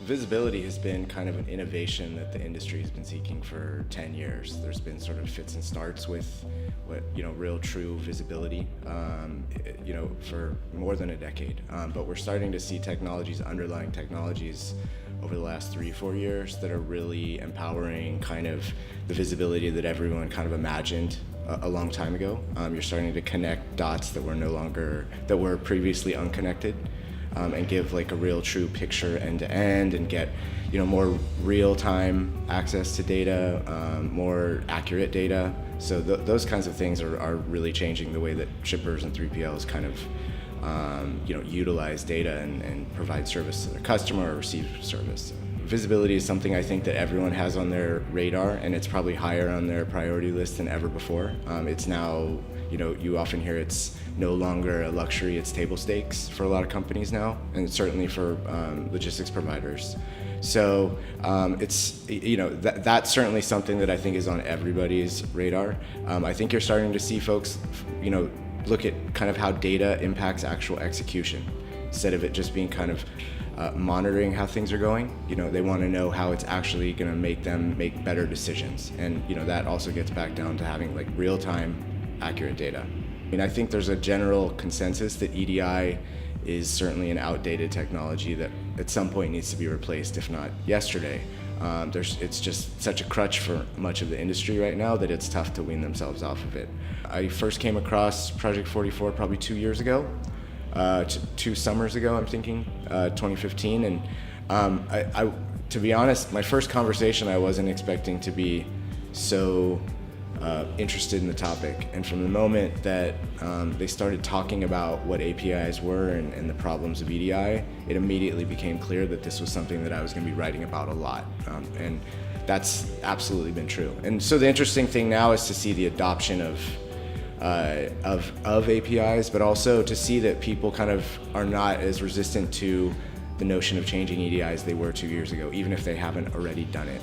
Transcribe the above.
Visibility has been kind of an innovation that the industry has been seeking for 10 years. There's been sort of fits and starts with what, real true visibility, for more than a decade. But we're starting to see underlying technologies over the last 3-4 years that are really empowering kind of the visibility that everyone kind of imagined a long time ago. You're starting to connect dots that were previously unconnected. And give like a real true picture end to end and get more real-time access to data, more accurate data. So those kinds of things are really changing the way that shippers and 3PLs kind of utilize data and provide service to their customer or receive service. Visibility is something I think that everyone has on their radar, and it's probably higher on their priority list than ever before. It's now, you often hear it's no longer a luxury, it's table stakes for a lot of companies now, and certainly for logistics providers. So that's certainly something that I think is on everybody's radar. I think you're starting to see folks, look at kind of how data impacts actual execution, instead of it just being kind of monitoring how things are going. They want to know how it's actually going to make them make better decisions. And that also gets back down to having like real-time accurate data. I think there's a general consensus that EDI is certainly an outdated technology that at some point needs to be replaced, if not yesterday. It's just such a crutch for much of the industry right now that it's tough to wean themselves off of it. I first came across p44 probably 2 years ago. 2 summers ago, I'm thinking, 2015, and I, to be honest, my first conversation I wasn't expecting to be so interested in the topic, and from the moment that they started talking about what APIs were and the problems of EDI, it immediately became clear that this was something that I was going to be writing about a lot, and that's absolutely been true. And so the interesting thing now is to see the adoption of APIs, but also to see that people kind of are not as resistant to the notion of changing EDI as they were 2 years ago, even if they haven't already done it.